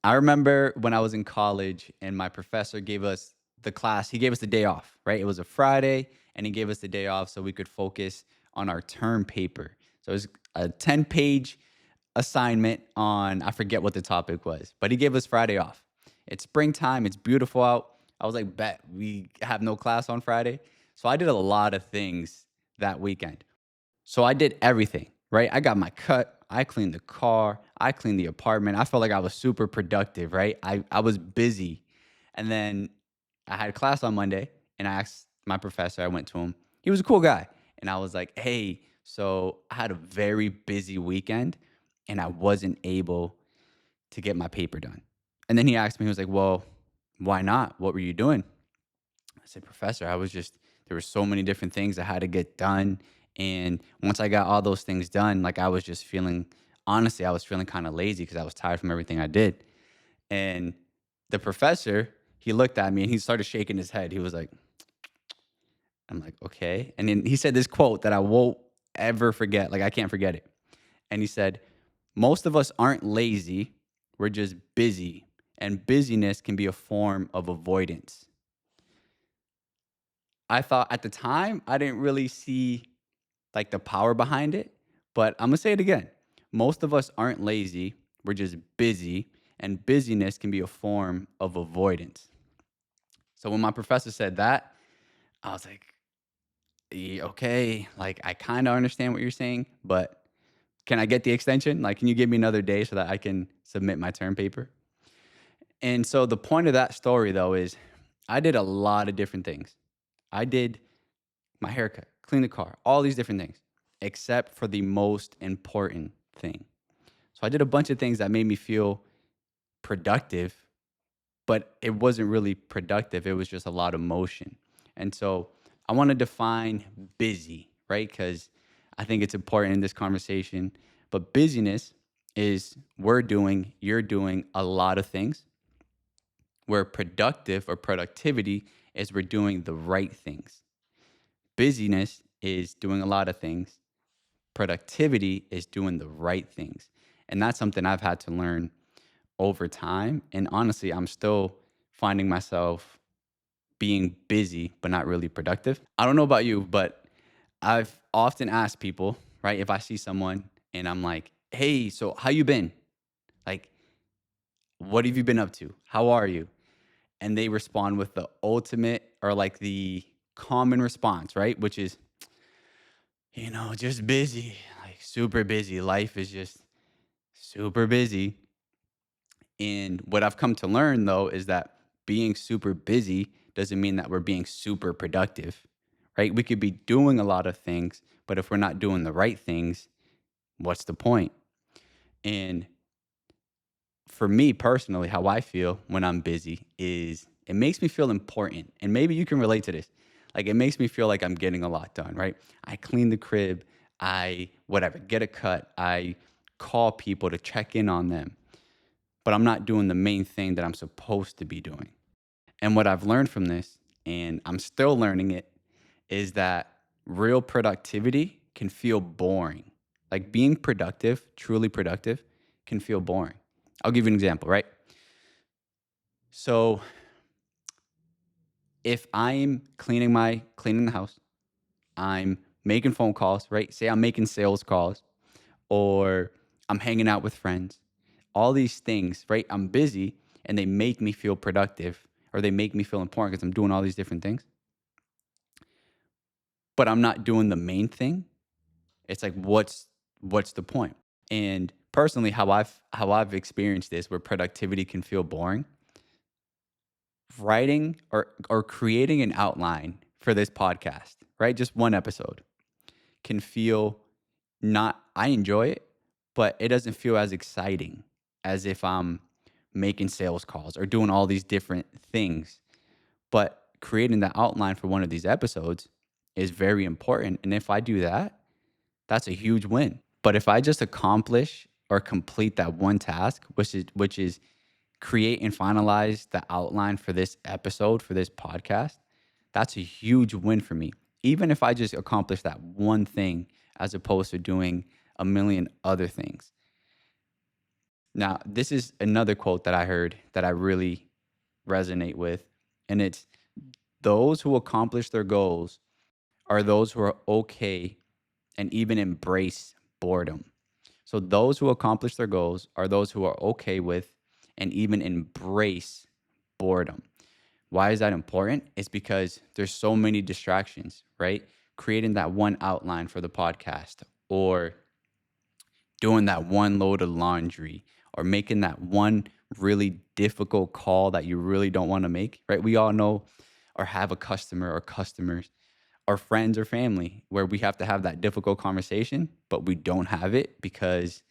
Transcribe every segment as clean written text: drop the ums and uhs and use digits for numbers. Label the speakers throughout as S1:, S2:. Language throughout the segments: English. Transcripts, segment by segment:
S1: I remember when I was in college and my professor gave us he gave us the day off, right? It was a Friday and he gave us the day off so we could focus on our term paper. So it was a 10-page assignment on, I forget what the topic was, but he gave us Friday off. It's springtime, it's beautiful out. I was like, bet we have no class on Friday. So I did a lot of things that weekend. So I did everything, right? I got my cut, I cleaned the car, I cleaned the apartment. I felt like I was super productive, right? I was busy. And then I had class on Monday and I asked my professor, I went to him. He was a cool guy. And I was like, hey, so I had a very busy weekend and I wasn't able to get my paper done. And then he asked me, he was like, well, why not? What were you doing? I said, Professor, there were so many different things I had to get done. And once I got all those things done, like I was just feeling, honestly, I was feeling kind of lazy because I was tired from everything I did. And the professor, he looked at me and he started shaking his head. He was like, I'm like, okay. And then he said this quote that I won't ever forget. Like, I can't forget it. And he said, most of us aren't lazy, we're just busy. And busyness can be a form of avoidance. I thought at the time, I didn't really see like the power behind it, but I'm gonna say it again. Most of us aren't lazy, we're just busy, and busyness can be a form of avoidance. So when my professor said that, I was like, Okay, like I kind of understand what you're saying, but can I get the extension? Like, can you give me another day so that I can submit my term paper?" And so the point of that story, though, is I did a lot of different things. I did my haircut, clean the car, all these different things, except for the most important thing. So I did a bunch of things that made me feel productive, but it wasn't really productive. It was just a lot of motion. And so I want to define busy, right? Because I think it's important in this conversation. But busyness is you're doing a lot of things, where productive or productivity is we're doing the right things. Busyness is doing a lot of things. Productivity is doing the right things. And that's something I've had to learn over time. And honestly, I'm still finding myself being busy, but not really productive. I don't know about you, but I've often asked people, right? If I see someone and I'm like, hey, so how you been? Like, what have you been up to? How are you? And they respond with the ultimate or like the common response, right? Which is, just busy, like super busy. Life is just super busy. And what I've come to learn though is that being super busy doesn't mean that we're being super productive, right? We could be doing a lot of things, but if we're not doing the right things, what's the point? And for me personally, how I feel when I'm busy is it makes me feel important. And maybe you can relate to this. Like it makes me feel like I'm getting a lot done, right? I clean the crib, I whatever, get a cut, I call people to check in on them, but I'm not doing the main thing that I'm supposed to be doing. And what I've learned from this, and I'm still learning it, is that real productivity can feel boring. Like being productive, truly productive, can feel boring. I'll give you an example, right? So if I'm cleaning the house, I'm making phone calls, right? Say I'm making sales calls or I'm hanging out with friends. All these things, right? I'm busy and they make me feel productive or they make me feel important because I'm doing all these different things. But I'm not doing the main thing. It's like what's the point? And personally how I've experienced this where productivity can feel boring, writing or creating an outline for this podcast, right? Just one episode can feel not I enjoy it, but it doesn't feel as exciting as if I'm making sales calls or doing all these different things. But creating the outline for one of these episodes is very important. And if I do that, that's a huge win. But if I just accomplish or complete that one task, which is create and finalize the outline for this episode, for this podcast, that's a huge win for me. Even if I just accomplish that one thing as opposed to doing a million other things. Now, this is another quote that I heard that I really resonate with, and it's those who accomplish their goals are those who are okay and even embrace boredom. So, those who accomplish their goals are those who are okay with and even embrace boredom. Why is that important? It's because there's so many distractions, right? Creating that one outline for the podcast, or doing that one load of laundry, or making that one really difficult call that you really don't want to make, right? We all know or have a customer or customers or friends or family where we have to have that difficult conversation, but we don't have it because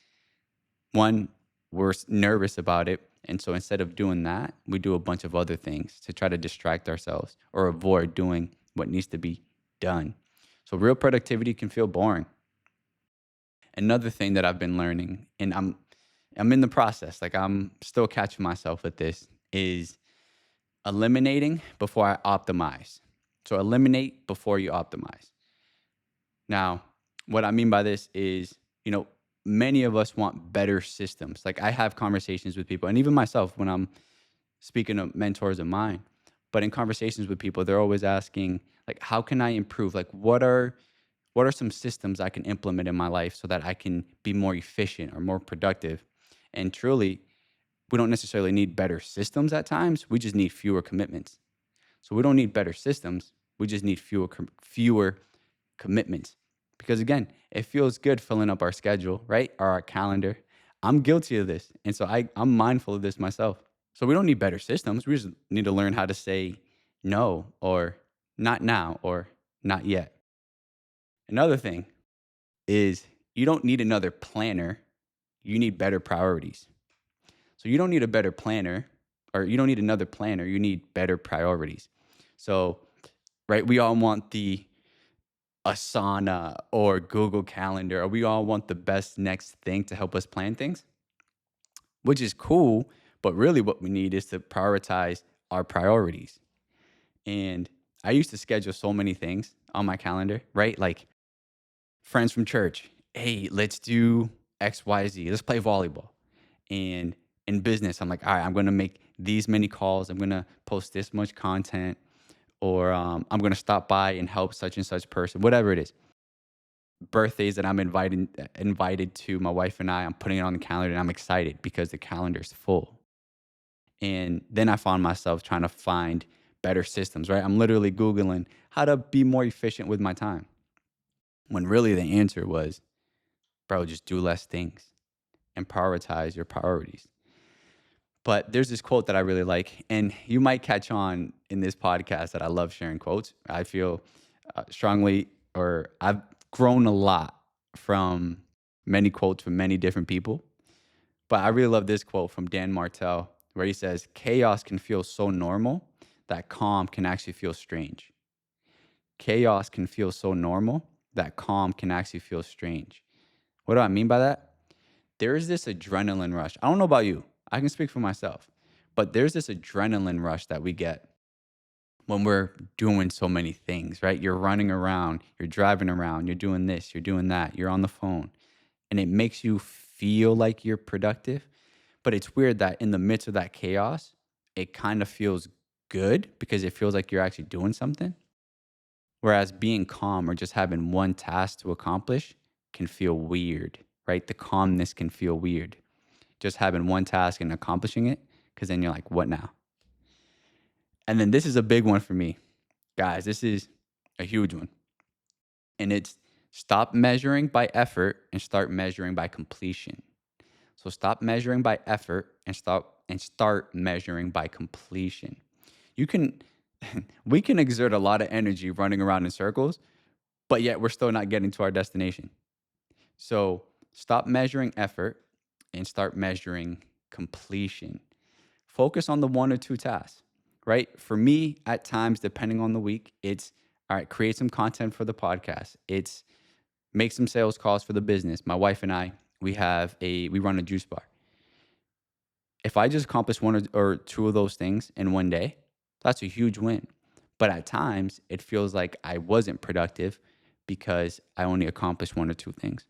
S1: one, we're nervous about it. And so instead of doing that, we do a bunch of other things to try to distract ourselves or avoid doing what needs to be done. So real productivity can feel boring. Another thing that I've been learning, and I'm in the process, like I'm still catching myself with this, is eliminating before I optimize. So eliminate before you optimize. Now, what I mean by this is, you know, many of us want better systems. Like I have conversations with people, and even myself when I'm speaking of mentors of mine, but in conversations with people, they're always asking, like, how can I improve? Like, what are some systems I can implement in my life so that I can be more efficient or more productive? And truly, we don't necessarily need better systems at times. We just need fewer commitments. So we don't need better systems. We just need fewer commitments. Because again, it feels good filling up our schedule, right? Or our calendar. I'm guilty of this. And so I'm mindful of this myself. So we don't need better systems. We just need to learn how to say no, or not now, or not yet. Another thing is you don't need another planner. You need better priorities. So you don't need a better planner, or you don't need another planner. You need better priorities. So, right, we all want the Asana or Google Calendar, or we all want the best next thing to help us plan things, which is cool. But really, what we need is to prioritize our priorities. And I used to schedule so many things on my calendar, right? Like friends from church, hey, let's do XYZ, let's play volleyball. And in business, I'm like, all right, I'm going to make these many calls, I'm going to post this much content, or I'm going to stop by and help such and such person, whatever it is. Birthdays that I'm invited to, my wife and I'm putting it on the calendar, and I'm excited because the calendar's full. And then I found myself trying to find better systems, right? I'm literally Googling how to be more efficient with my time, when really the answer was, bro, just do less things and prioritize your priorities. But there's this quote that I really like, and you might catch on in this podcast that I love sharing quotes. I feel strongly, or I've grown a lot from many quotes from many different people. But I really love this quote from Dan Martell, where he says, chaos can feel so normal that calm can actually feel strange. Chaos can feel so normal that calm can actually feel strange. What do I mean by that? There's this adrenaline rush. I don't know about you. I can speak for myself. But there's this adrenaline rush that we get when we're doing so many things, right? You're running around, you're driving around, you're doing this, you're doing that, you're on the phone. And it makes you feel like you're productive. But it's weird that in the midst of that chaos, it kind of feels good because it feels like you're actually doing something. Whereas being calm or just having one task to accomplish can feel weird, right? The calmness can feel weird. Just having one task and accomplishing it, because then you're like, what now? And then this is a big one for me. Guys, this is a huge one. And it's stop measuring by effort and start measuring by completion. So stop measuring by effort and start measuring by completion. You can we can exert a lot of energy running around in circles, but yet we're still not getting to our destination. So stop measuring effort and start measuring completion. Focus on the one or two tasks, right? For me, at times, depending on the week, it's all right, create some content for the podcast. It's make some sales calls for the business. My wife and I, we run a juice bar. If I just accomplish one or two of those things in one day, that's a huge win. But at times, it feels like I wasn't productive because I only accomplished one or two things.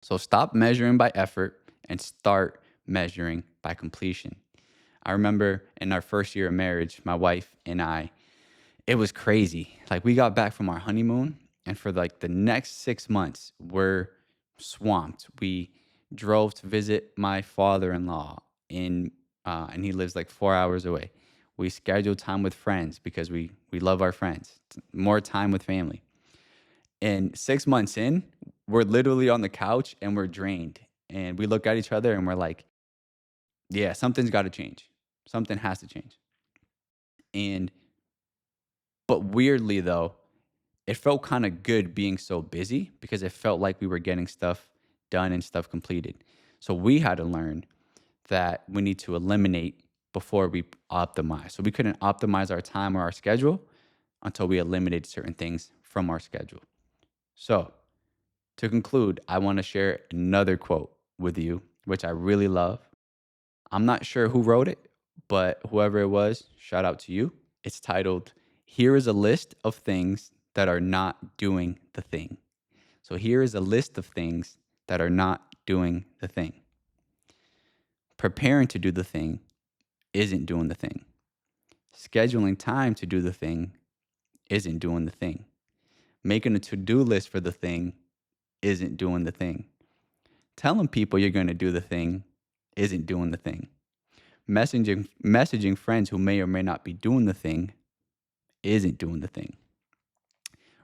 S1: So stop measuring by effort and start measuring by completion. I remember in our first year of marriage, my wife and I, it was crazy. Like we got back from our honeymoon, and for like the next 6 months, we're swamped. We drove to visit my father-in-law in, and he lives like 4 hours away. We scheduled time with friends because we love our friends. More time with family. And 6 months in, we're literally on the couch and we're drained. And we look at each other and we're like, yeah, something's got to change. Something has to change. And but weirdly though, it felt kind of good being so busy because it felt like we were getting stuff done and stuff completed. So we had to learn that we need to eliminate before we optimize. So we couldn't optimize our time or our schedule until we eliminated certain things from our schedule. So to conclude, I want to share another quote with you, which I really love. I'm not sure who wrote it, but whoever it was, shout out to you. It's titled, Here is a list of things that are not doing the thing. So here is a list of things that are not doing the thing. Preparing to do the thing isn't doing the thing. Scheduling time to do the thing isn't doing the thing. Making a to-do list for the thing isn't doing the thing. Telling people you're going to do the thing isn't doing the thing. Messaging friends who may or may not be doing the thing isn't doing the thing.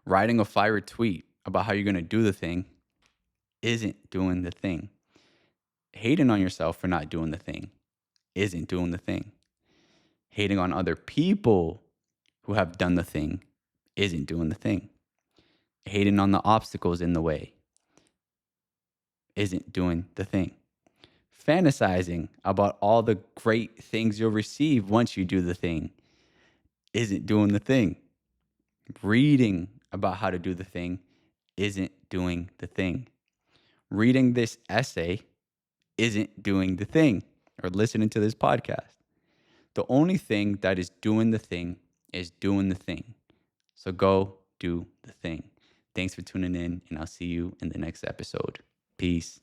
S1: Writing a fire tweet about how you're going to do the thing isn't doing the thing. Hating on yourself for not doing the thing isn't doing the thing. Hating on other people who have done the thing isn't doing the thing. Hating on the obstacles in the way isn't doing the thing. Fantasizing about all the great things you'll receive once you do the thing isn't doing the thing. Reading about how to do the thing isn't doing the thing. Reading this essay isn't doing the thing, or listening to this podcast. The only thing that is doing the thing is doing the thing. So go do the thing. Thanks for tuning in, and I'll see you in the next episode. Peace.